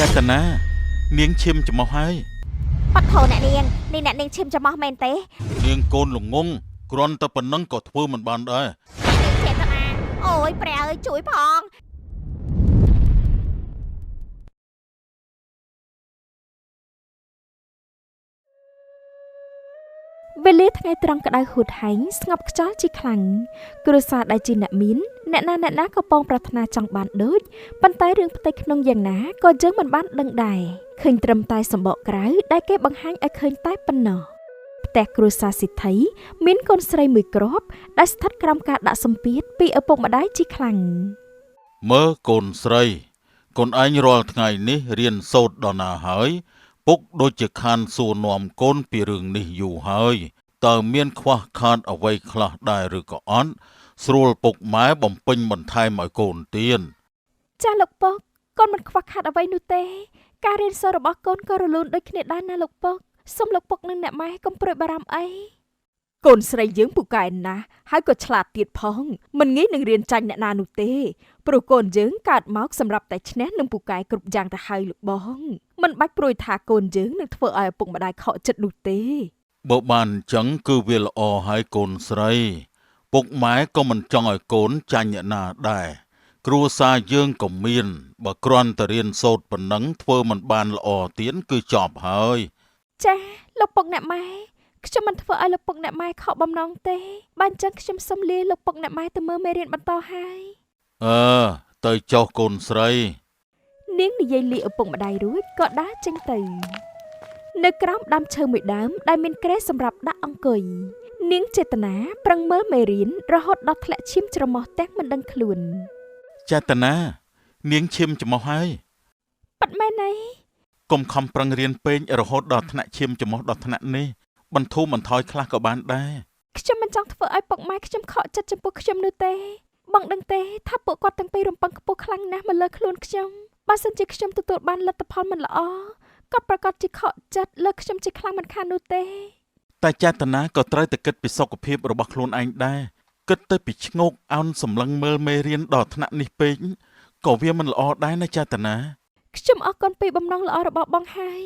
ចេតនានាងឈាមចំោះហើយបាត់ធូរអ្នកនាងនេះអ្នកនាងឈាមចំោះមែនទេនាងកូនល្ងងគ្រាន់តែប៉ុណ្ណឹងក៏ធ្វើមិនបានដែរចេតនាអូយព្រះអើយជួយផងវេលាថ្ងៃត្រង់ក្តៅហួតហែងស្ងប់ខ្យល់ជាខ្លាំងគ្រួសារដែលជាអ្នកមានអ្នកណាក៏ពងប្រាថ្នាចង់បានដូចប៉ុន្តែរឿងផ្ទៃក្នុងយ៉ាងណាក៏យើងមិនបានដឹងដែរឃើញត្រឹមតែសម្បកក្រៅដែលគេបង្ហាញឲ្យឃើញតែប៉ុណ្ណោះផ្ទះគ្រួសារសិទ្ធិមានកូនស្រីមួយគ្រាប់ដែលស្ថិតក្រោមការដាក់សម្ពាធពីឪពុកម្ដាយជាខ្លាំងមើលកូនស្រីកូនឯងរាល់ថ្ងៃនេះរៀនសូត្រដល់ណាហើយពុកដូចជាខានសួរនាំកូនពីរឿងនេះយូរហើយតើមានខ្វះខាតអ្វីខ្លះដែរឬក៏អត់ស្រួលពុកម៉ែបំពេញបន្ថែមឲ្យកូនទៀនចាស់លោកពុកកូនមិនខ្វះខាតអ្វីនោះទេការរៀនសូត្ររបស់កូនក៏រលូនដូចគ្នាដែរណាលោកពុកសូមលោកពុកនិងអ្នកម៉ែកុំព្រួយបារម្ភអីកូនស្រីយើងពូកែណាស់ហើយក៏ឆ្លាតទៀតផងមិនងាយនឹងរៀនចាញ់អ្នកណានោះទេព្រោះកូនយើងកើតមកសម្រាប់តែឈ្នះនឹងពូកែគ្រប់យ៉ាងទៅហើយលោកបងមិនបាច់ព្រួយថាកូនយើងនឹងធ្វើឲ្យឪពុកម្ដាយខកចិត្តនោះទេបើបានអញ្ចឹងគឺវាល្អហើយកូនស្រីពុកម៉ែក៏មិនចង់ឲ្យកូនចាញ់អ្នកណាដែរគ្រួសារយើងក៏មានបើគ្រាន់តែរៀនសូត្រប៉ុណ្ណឹងធ្វើមិនបានល្អទៀតគឺចប់ហើយចាលោកពុកអ្នកម៉ែខ្ញុំមិនធ្វើឲ្យលោកពុកអ្នកម៉ែខកបំណងទេបើអញ្ចឹងខ្ញុំសូមលាលោកពុកអ្នកម៉ែទៅមើលមេរៀនបន្តហើយទៅចុះកូនស្រីនាងនិយាយលាឪពុកម្ដាយរួចក៏ដើរចេញទៅនៅក្រោមដើមឈើមួយដើមដែលមានគ្រែសម្រាប់ដាក់អង្គុយនាងចេតនាប្រឹងមើលមេរៀនរហូតដល់ធ្លាក់ឈាមច្រមុះទាំងមិនដឹងខ្លួនចេតនានាងឈាមច្រមុះហើយប៉ាត់មែនអីកុំខំប្រឹងរៀនពេករហូតដល់ថ្នាក់ឈាមច្រមុះដល់ថ្នាក់នេះបន្ធូរបន្ថយខ្លះក៏បានដែរខ្ញុំមិនចង់ធ្វើឲ្យពុកម៉ែខ្ញុំខកចិត្តចំពោះខ្ញុំនោះទេបងដឹងទេថាពួកគាត់ទាំងពីររំពឹងខ្ពស់ខ្លាំងណាស់មកលើខ្លួនខ្ញុំបើសិនជាខ្ញុំទទួលបានលទ្ធផលមិនល្អគាត់ប្រកាសជាខកចិត្តលើខ្ញុំជាខ្លាំងមិនខាននោះទេតែចេតនាក៏ត្រូវតែគិតពីសុខភាពរបស់ខ្លួនឯងដែរគិតទៅពីឈ្ងោកអោនសម្លឹងមើលមេរៀនដល់ថ្នាក់នេះពេកក៏វាមិនល្អដែរណាចេតនាខ្ញុំអរគុណពីបំណងល្អរបស់បងហើយ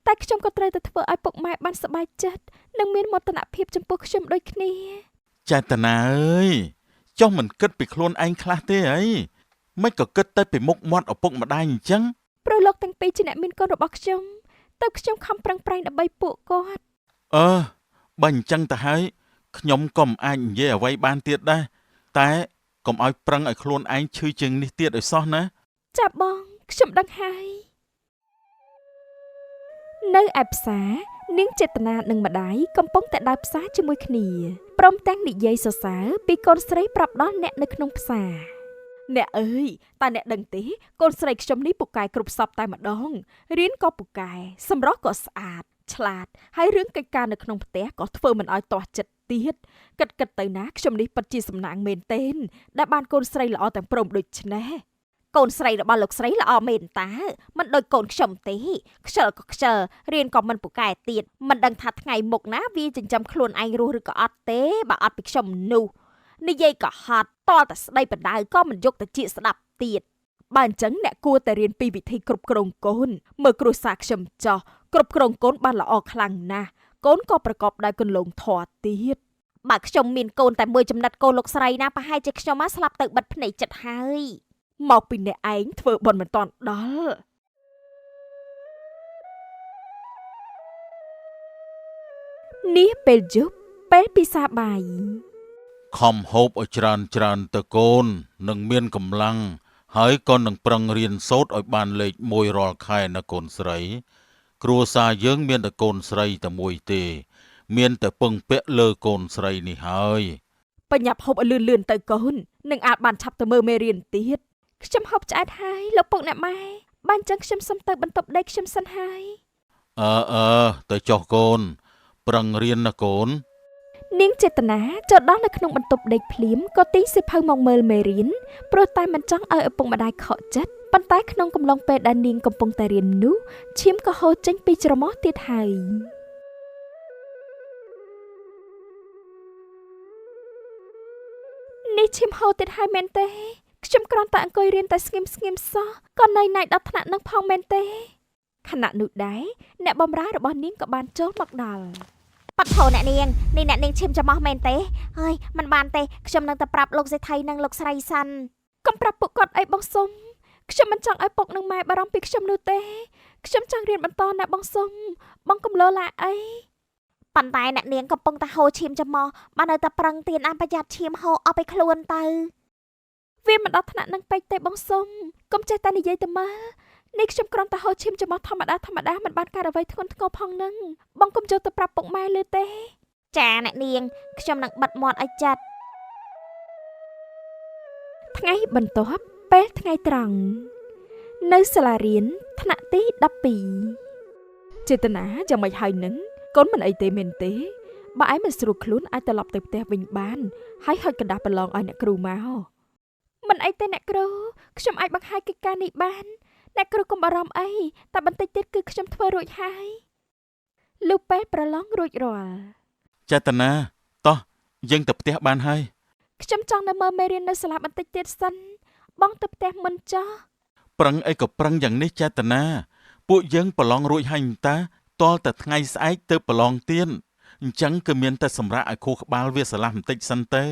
តែខ្ញុំក៏ត្រូវតែធ្វើឲ្យពុកម៉ែបានសប្បាយចិត្តនិងមានមោទនភាពចំពោះខ្ញុំដូចគ្នាចេតនាអើយចុះមិនគិតពីខ្លួនឯងខ្លះទេអីមិនក៏គិតតែពីមុខមាត់ឪពុកម្ដាយអញ្ចឹងព្រោះលោកទាំងពីរជាអ្នកមានកូនរបស់ខ្ញុំទៅខ្ញុំខំប្រឹងប្រែងដើម្បីពួកគាត់បើអញ្ចឹងទៅហើយខ្ញុំក៏មិនអាចនិយាយអ្វីបានទៀតដែរតែកុំឲ្យប្រឹងឲ្យខ្លួនឯងឈឺជាងនេះទៀតឲ្យសោះណាចាបងខ្ញុំដឹងហើយនៅឯផ្សារនាងចេតនានិងម្ដាយកំពុងតែដើរផ្សារជាមួយគ្នាព្រមទាំងនិយាយសរសើរពីកូនស្រីប្រាប់ដល់អ្នកនៅក្នុងផ្សារអ្នកអើយតើអ្នកដឹងទេកូនស្រីខ្ញុំនេះពូកែគ្រប់សពតែម្ដងរៀនក៏ពូកែសម្រស់ក៏ស្អាតឆ្លាតហើយរឿងកិច្ចការនៅក្នុងផ្ទះក៏ធ្វើមិនឲ្យទាស់ចិត្តទៀតគិតទៅណាខ្ញុំនេះពិតជាសំណាងមែនទែនដែលបានកូនស្រីល្អទាំងព្រមដូចនេះកូនស្រីរបស់លោកស្រីល្អមែនតើមិនដូចកូនខ្ញុំទេខ្ជិលក៏ខ្ជិលរៀនក៏មិនពូកែទៀតមិនដឹងថាថ្ងៃមុខណាវាចិញ្ចឹមខ្លួនឯងរស់ឬក៏អត់ទេបើអត់ពីខ្ញុំនោះនិយាយក៏ហត់តល់តែស្ដីបណ្ដៅក៏មិនយកទៅជាស្ដាប់ទៀតបើអញ្ចឹងអ្នកគួរតែរៀនពីវិធីគ្រប់គ្រងកូនមើលគ្រួសារខ្ញុំចោះគ្រប់គ្រងកូនបានល្អខ្លាំងណាស់កូនក៏ប្រកបដោយគន្លងធម៌ទៀតបើខ្ញុំមានកូនតែមួយចំណិតកូនលោកស្រីណាប្រហែលជាខ្ញុំស្លាប់ទៅបិទភ្នែកចិត្តហើយមកពីអ្នកឯងធ្វើបន់មិនតាន់ដល់នេះពេលយប់ពេលពិសាបាយខំហូបឲ្យច្រើនទៅកូននឹងមានកម្លាំងហើយក៏នឹងប្រឹងរៀនសូត្រឲ្យបានលេខ1រាល់ខែណាកូនស្រីគ្រួសារយើងមានតែកូនស្រីតែមួយទេមានតែពឹងពាក់លើកូនស្រីនេះហើយបញ្ញាប់ហូបឲ្យលឿនទៅកូននឹងអាចបានឆាប់ទៅមើលមេរៀនទៀតខ្ញុំហូបឆ្អែតហើយលោកពុកអ្នកម៉ែបានចឹងខ្ញុំសុំទៅបន្ទប់ដេកខ្ញុំសិនហើយទៅចុះកូនប្រឹងរៀនណាកូននាងចេតនាចូលដល់នៅក្នុងបន្ទប់ដេកភ្លាមក៏ទីសិភៅមកមើលមេរៀនព្រោះតែមិនចង់ឲ្យឪពុកម្ដាយខកចិត្តប៉ុន្តែក្នុងកំឡុងពេលដែលនាងកំពុងតែរៀននោះឈាមក៏ហូរចេញពីច្រមុះទៀតហើយនេះឈាមហូរទៀតហើយមែនទេខ្ញុំ ខ្ញុំគ្រាន់តែអង្គុយរៀនតែស្ងៀមសោះក៏នៅណៃដល់ថ្នាក់នឹងផងមែនទេខណៈនោះដែរអ្នកបម្រើរបស់នាងក៏បានចូលមកដល់ប៉ាត់ធោអ្នកនាងនេះអ្នកនាងឈាមច្រមុះមែនទេហើយមិនបានទេខ្ញុំនឹងទៅប្រាប់លោកសេដ្ឋីនិងលោកស្រីសិនកុំប្រាប់ពួកគាត់អីបងសុំខ្ញុំមិនចង់ឲ្យពុកនិងម៉ែបារម្ភពីខ្ញុំនោះទេខ្ញុំចង់រៀនបន្តណាបងសុំបងកុំលោឡាអីប៉ុន្តែអ្នកនាងកំពុងតែហូរឈាមច្រមុះបាននៅតែប្រឹងទៀនអានប្រយ័ត្នឈាមហូរអស់ไปខ្លួនទៅវាមិនដល់ថ្នាក់នឹងពេកទេបងសុំកុំចេះតែនិយាយទៅមើលនេះខ្ញុំគ្រាន់តែហូរឈាមច្រមុះធម្មតាមិនបានកើតអ្វីធ្ងន់ធ្ងរផងនឹងបងកុំចូលទៅប្រាប់ពុកម៉ែលើទេចាអ្នកនាងខ្ញុំនឹងបិទមាត់ឲ្យចាត់ថ្ងៃបន្ទាប់ពេលថ្ងៃត្រង់នៅសាលារៀនថ្នាក់ទី12ចេតនាយ៉ាងម៉េចហើយនឹងកូនមិនអីទេមែនទេបើឯងមិនស្រួលខ្លួនអាចត្រឡប់ទៅផ្ទះវិញបានហើយហុចกระดาษប្រឡងឲ្យអ្នកគ្រូមកមិនអីទេអ្នកគ្រូខ្ញុំអាចបង្ហាញកិច្ចការនេះបានអ្នកគ្រូកុំបារម្ភអីតែបន្តិចទៀតគឺខ្ញុំធ្វើរួចហើយលុះពេលប្រឡងរួចរាល់ចេតនាតោះយើងទៅផ្ទះបានហើយខ្ញុំចង់នៅមើលមេរៀននៅសាលាបន្តិចទៀតសិនបងទៅផ្ទះមុនចុះប្រឹងអីក៏ប្រឹងយ៉ាងនេះចេតនាពួកយើងប្រឡងរួចហើយតាតលតែថ្ងៃស្អែកទៅប្រឡងទៀតអញ្ចឹងគឺមានតែសម្រាប់ឲ្យខួរក្បាលវាស្រឡះបន្តិចសិនទេ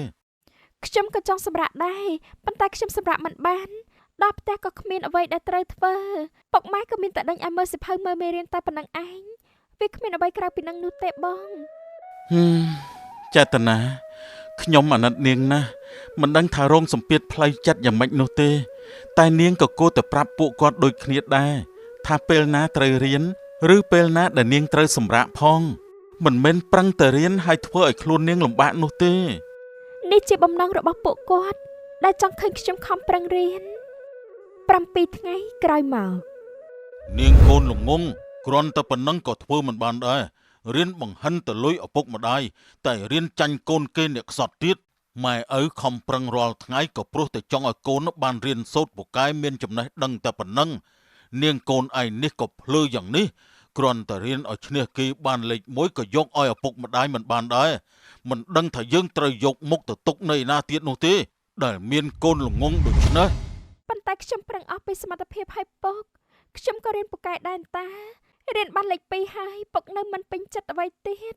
ខ្ញុំក៏ចង់សម្រាប់ដែរប៉ុន្តែខ្ញុំសម្រាប់មិនបានដល់ផ្ទះក៏គ្មានអ្វីដែលត្រូវធ្វើពុកម៉ែក៏មានតែដេញឲ្យមើលសិភៅមើលមេរៀនតែប៉ុណ្្នឹងឯងវាគ្មានអ្វីក្រៅពីនឹងនោះទេបងចេតនាខ្ញុំអាណិតនាងណាស់មិនដឹងថារងសម្ពាធផ្លូវចិត្តយ៉ាងម៉េចនោះទេតែនាងក៏គួរតែប្រាប់ពួកគាត់ដូចគ្នាដែរថាពេលណាត្រូវរៀនឬពេលណាដែលនាងត្រូវសម្រាកផងមិនមែនប្រឹងតែរៀនហើយធ្វើឲ្យខ្លួននាងលំបាកនោះទេនេះជាបំណងរបស់ពួកគាត់ដែលចង់ឃើញខ្ញុំខំប្រឹងរៀន7ថ្ងៃក្រោយមកនាងកូនល្ងងគ្រាន់តែប៉ុណ្ណឹងក៏ធ្វើមិនបានដែររៀនបង្ហិនទៅលុយឪពុកម្ដាយតែរៀនចាញ់កូនគេអ្នកខ្សត់ទៀតម៉ែឪខំប្រឹងរាល់ថ្ងៃក៏ព្រោះតែចង់ឲ្យកូនបានរៀនសូត្រពូកែមានចំណេះដឹងតែប៉ុណ្ណឹងនាងកូនឯនេះក៏ភ្លឺយ៉ាងនេះគ្រាន់តែរៀនឲ្យឈ្នះគេបានលេខ1ក៏យកឲ្យឪពុកម្ដាយមិនបានដែរមិនដឹងថាយើងត្រូវយកមុខទៅទុកនៅឯណាទៀតនោះទេដែលមានកូនល្ងងដូចនេះប៉ុន្តែខ្ញុំប្រឹងអស់ពីសមត្ថភាពឲ្យពុកខ្ញុំក៏រៀនពូកែដែរតារៀនបានលេខ2ហើយពុកនៅមិនពេញចិត្តអ្វីទៀត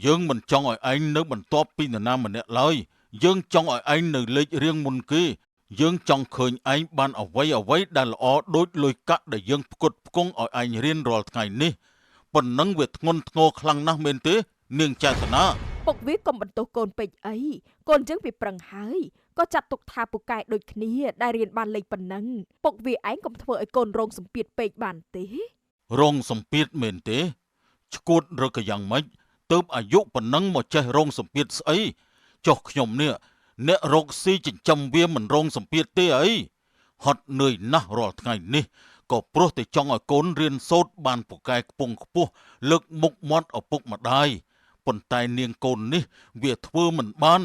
យើងមិនចង់ឲ្យឯងនៅបន្ទាប់ពីនរណាម្នាក់ឡើយយើងចង់ឲ្យឯងនៅលេខរៀងមុនគេយើងចង់ឃើញឯងបានអ្វីដែលល្អដូចលុយកាក់ដែលយើងផ្គត់ផ្គង់ឲ្យឯងរៀនរាល់ថ្ងៃនេះប៉ុណ្ណឹងវាធ្ងន់ធ្ងរខ្លាំងណាស់មែនទេនាងចេតនាពុកវាកុំបន្ទោសកូនពេកអីកូនយើងវាប្រឹងហើយក៏ចាត់ទុកថាពូកែដូចគ្នាដែលរៀនបានលេខប៉ុណ្ណឹងពុកវាឯងកុំធ្វើឲ្យកូនរងសម្ពាធពេកបានទេរងសម្ពាធមែនទេឈួតឬក៏យ៉ាងម៉េចទើបអាយុប៉ុណ្ណឹងមកចេះរងសម្ពាធស្អីចុះខ្ញុំនេះអ្នករកស៊ីចិញ្ចឹមវាមិនរងសម្ពាធទេអីហត់នឿយណាស់រាល់ថ្ងៃនេះក៏ព្រោះតែចង់ឲ្យកូនរៀនសូត្របានពូកែខ្ពង់ខ្ពស់លើកមុខមាត់ឪពុកម្ដាយប៉ុន្តែនាងកូននេះវាធ្វើមិនបាន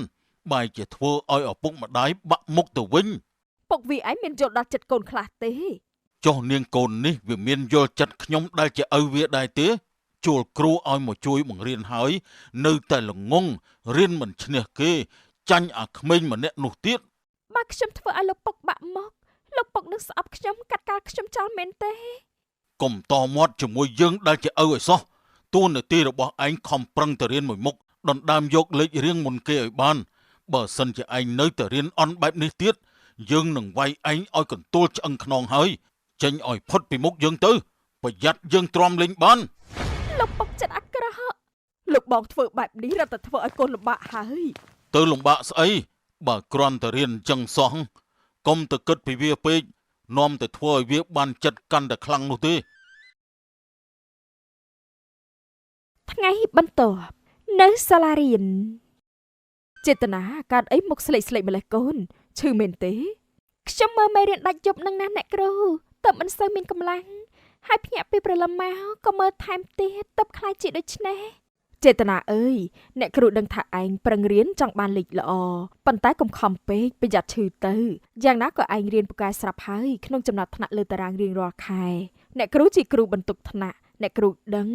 បែរជាធ្វើឲ្យឪពុកម្ដាយបាក់មុខទៅវិញពុកវាឯងមានយល់ដល់ចិត្តកូនខ្លះទេចុះនាងកូននេះវាមានយល់ចិត្តខ្ញុំដែលជាឪវាដែរទេជួលគ្រូឲ្យមកជួយបង្រៀនហើយនៅតែល្ងងរៀនមិនឈ្នះគេចាញ់អាក្មេងម្នាក់នោះទៀតបើខ្ញុំធ្វើឲ្យលោកពុកបាក់មុខលោកពុកនឹងស្អប់ខ្ញុំកាត់កាល់ខ្ញុំចោលមែនទេកុំតមាត់ជាមួយយើងដែលជាឪឲ្យសោះតួនាទីរបស់ឯងខំប្រឹងទៅរៀនមួយមុខដណ្ដើមយកលេខរៀងមុនគេឲ្យបានបើសិនជាឯងនៅតែរៀនអន់បែបនេះទៀតយើងនឹងវាយឯងឲ្យកន្ទួលឆ្អឹងខ្នងហើយចេញឲ្យផុតពីមុខយើងទៅប្រយ័ត្នយើងទ្រាំលេងបានលោកពុកចិត្តអាក្រក់លោកបងធ្វើបែបនេះរត់តែធ្វើឲ្យកូនលំបាកហើយទៅលំបាកស្អីបើគ្រាន់តែរៀនចឹងសោះកុំទៅគិតពីវាពេកនាំតែធ្វើឲ្យវាបានចិត្តកាន់តែខ្លាំងនោះទេថ្ងៃបន្ទាប់នៅសាលារៀនចេតនាកើតអីមុខស្លេកម្លេះកូនឈឺមែនទេខ្ញុំមើលមេរៀនដាច់យប់នឹងណាអ្នកគ្រូតើមិនសូវមានកម្លាំងហើយភ្ញាក់ពីព្រលឹមមកក៏មើលថែមទៀតតើខ្លាចជាដូចនេះចេតនាអើយអ្នកគ្រូដឹងថាឯងប្រឹងរៀនចង់បានលេខល្អប៉ុន្តែកុំខំពេកប្រយ័ត្នឈឺទៅយ៉ាងណាក៏ឯងរៀនពូកែស្រាប់ហើយក្នុងចំណាត់ថ្នាក់លើតារាងរៀងរាល់ខែអ្នកគ្រូជាគ្រូបន្ទុកថ្នាក់អ្នកគ្រូដឹង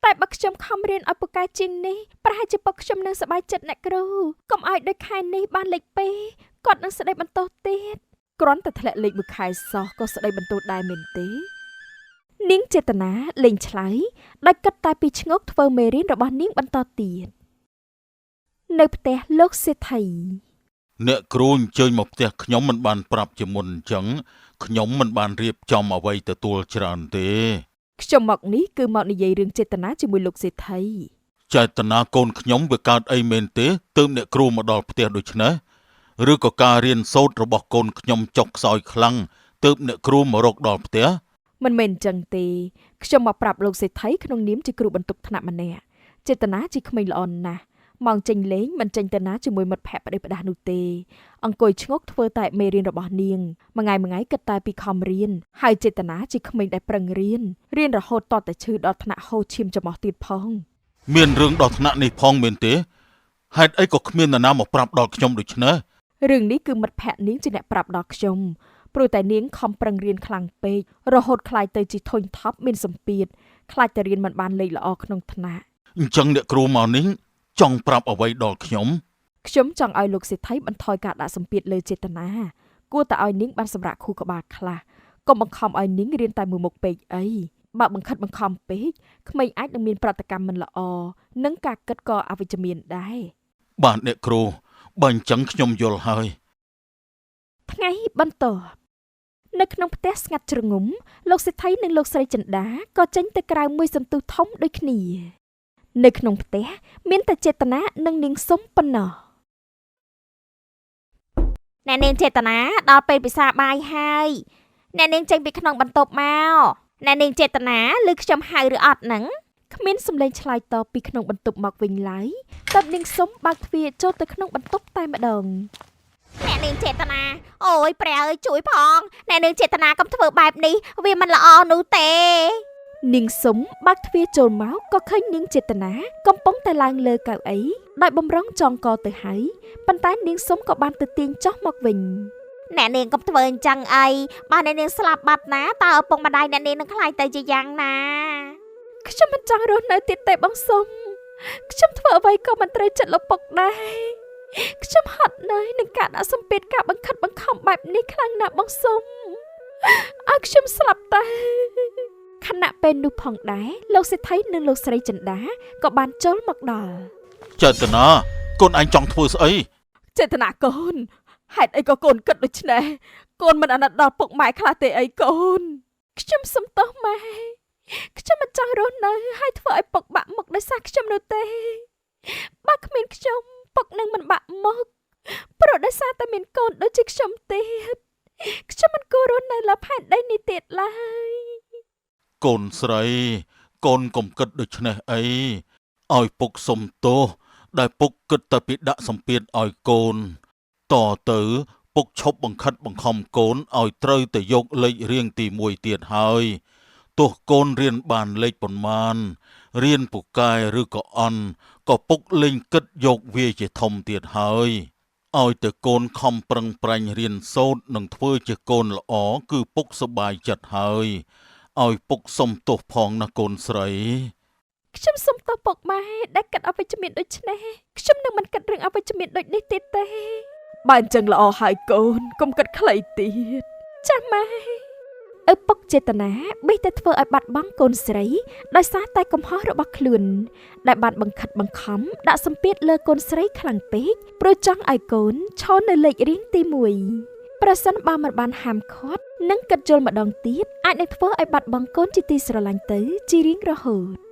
តែបើខ្ញុំខំរៀនឲ្យពូកែជាងនេះប្រហែលជាពុកខ្ញុំនឹងសប្បាយចិត្តអ្នកគ្រូកុំឲ្យដូចខែនេះបានលេខ2គាត់នឹងស្ដីបន្ទោសទៀត គ្រាន់តែធ្លាក់លេខមួយខែសោះក៏ស្ដីបន្ទោសដែរមែនទេនាងចេតនាលេងឆ្លើយដោយគិតតែពីឈ្ងោកធ្វើមេរៀនរបស់នាងបន្តទៀតនៅផ្ទះលោកសេដ្ឋីអ្នកគ្រូអញ្ជើញមកផ្ទះខ្ញុំមិនបានប្រាប់ជាមុនអញ្ចឹងខ្ញុំមិនបានរៀបចំអ្វីទទួលច្រើនទេខ្ញុំមកនេះគឺមកនិយាយរឿងចេតនាជាមួយលោកសេដ្ឋីចេតនាកូនខ្ញុំវាកើតអីមែនទេទើបអ្នកគ្រូមកដល់ផ្ទះដូច្នេះឬក៏ការរៀនសូត្ររបស់កូនខ្ញុំចុកខ្សោយខ្លាំងទើបអ្នកគ្រូមករកដល់ផ្ទះមិនមែនអញ្ចឹងទេខ្ញុំមកប្រាប់លោកសេដ្ឋីក្នុងនាមជាគ្រូបន្ទុកថ្នាក់ម្នាក់ចេតនាជាក្មេងល្អណាស់ម៉ោងចេញលេងមិនចេញទៅណាជាមួយមិត្តភ័ក្តិប្តេជ្ញានោះទេអង្គុយឈ្ងោកធ្វើតែមេរៀនរបស់នាងមួយថ្ងៃគិតតែពីខំរៀនហើយចេតនាជាក្មេងដែលប្រឹងរៀនរហូតតតែឈឺដល់ថ្នាក់ហូរឈាមច្រមុះទៀតផងមានរឿងដល់ថ្នាក់នេះផងមែនទេហេតុអីក៏គ្មាននរណាមកប្រាប់ដល់ខ្ញុំដូច្នេះរឿងនេះគឺមិត្តភ័ក្តិនាងជាអ្នកប្រាប់ដល់ខ្ញុំព្រោះតែនាងខំប្រឹងរៀនខ្លាំងពេករហូតខ្លាចទៅជាធុញថប់មានសម្ពាធខ្លាចតែរៀនមិនបានលេខល្អក្នុងថ្នាក់អញ្ចឹងអ្នកគ្រូមកនេះចង់ប្រាប់អ្វីដល់ខ្ញុំចង់ឲ្យលោកសេដ្ឋីបន្ថយការដាក់សម្ពាធលើចេតនាគួរតែឲ្យនាងបានសម្រាប់ខួរក្បាលខ្លះកុំបង្ខំឲ្យនាងរៀនតែមួយមុខពេកអីបើបង្ខិតបង្ខំពេកក្មេងអាចនឹងមានប្រតិកម្មមិនល្អនិងការគិតក៏អវិជ្ជមានដែរបាទអ្នកគ្រូបើអញ្ចឹងខ្ញុំយល់ហើយថ្ងៃបន្ទាប់នៅក្នុងផ្ទះស្ងាត់ជ្រងំលោកសេដ្ឋីនិងលោកស្រីចិន្តាក៏ចេញទៅក្រៅមួយសន្ទុះធំដូចគ្នានៅក្នុងផ្ទះមានតែចេតនានិងនាងសុំប៉ុណ្ណោះអ្នកនាងចេតនាដល់ពេលពិសាបាយហើយអ្នកនាងចេញពីក្នុងបន្ទប់មកអ្នកនាងចេតនាឬខ្ញុំហៅឬអត់ហ្នឹងគ្មានសម្លេងឆ្លើយតបពីក្នុងបន្ទប់មកវិញឡើយតើនាងសុំបើកទ្វារចូលទៅក្នុងបន្ទប់តែម្ដងអ្នកនាងចេតនាអូយព្រះអើយជួយផងអ្នកនាងចេតនាកុំធ្វើបែបនេះវាមិនល្អនោះទេនាងសុំបើកទ្វារចូលមកក៏ឃើញនាងចេតនាកំពុងតែឡើងលើកៅអីដោយបំរុងចងកទៅហើយប៉ុន្តែនាងសុំក៏បានទៅទាញចុះមកវិញអ្នកនាងកុំធ្វើអញ្ចឹងអីបើអ្នកនាងស្លាប់បាត់ណាតើឪពុកម្ដាយអ្នកនាងនឹងខ្លាចទៅជាយ៉ាងណាខ្ញុំមិនចង់រស់នៅទៀតទេបងសុំខ្ញុំធ្វើអ្វីក៏មិនត្រូវចិត្តលោកពុកដែរខ្ញុំហត់នឿយនឹងការដាក់សម្ពាធការបង្ខិតបង្ខំបែបនេះខ្លាំងណាស់បងសុំឲ្យខ្ញុំស្លាប់តែខណៈពេលនោះផងដែរលោកសេដ្ឋីនិងលោកស្រីចិន្តាក៏បានចូលមកដល់ចេតនាកូនឯងចង់ធ្វើស្អីចេតនាកូនហេតុអីក៏កូនគិតដូច្នេះកូនមិនអាណិតដល់ពុកម៉ែខ្លះទេអីកូនខ្ញុំសុំទោសម៉ែខ្ញុំមិនចង់រស់នៅហើយធ្វើឲ្យពុកបាក់មុខដោយសារខ្ញុំនោះទេបើគ្មានខ្ញុំពុកនឹងមិនបាក់មុខព្រោះដោយសារតែមានកូនដូចជាខ្ញុំទៀតខ្ញុំមិនគួររស់នៅលើផែនដីនេះទៀតឡើយកូនស្រីកូនកុំគិតដូច្នេះអីឲ្យពុកសុំទោសដែលពុកគិតតែពីដាក់សម្ពាធឲ្យកូនតទៅពុកឈប់បង្ខិតបង្ខំកូនឲ្យត្រូវទៅយកលេខរៀងទី1ទៀតហើយទោះកូនរៀនបានលេខប៉ុន្មានរៀនពូកែឬក៏អន់ក៏ពុកលែងគិតយកវាជាធំទៀតហើយឲ្យតែកូនខំប្រឹងប្រែងរៀនសូត្រនិងធ្វើជាកូនល្អគឺពុកសប្បាយចិត្តហើយឲ្យពុកសុំទោសផងណាកូនស្រីខ្ញុំសុំទោសពុកម៉ែដែលគិតអវិជ្ជមានដូចនេះខ្ញុំនឹងមិនគិតរឿងអវិជ្ជមានដូចនេះទៀតទេបើអញ្ចឹងល្អហើយកូនកុំគិតខ្លីទៀតចាស់ម៉ែឪពុកចេតនាបិទតែធ្វើឲ្យបាត់បង់កូនស្រីដោយសារតែកំហុសរបស់ខ្លួនដែលបានបង្ខិតបង្ខំដាក់សម្ពាធលើកូនស្រីខ្លាំងពេកព្រោះចង់ឲ្យកូនឈរនៅលេខរៀងទី1ប្រសិនបើមិនបានហាមឃាត់និងគិតយល់ម្ដងទៀតអាចនឹងធ្វើឲ្យបាត់បង់កូនជាទីស្រឡាញ់ទៅជារៀងរហូត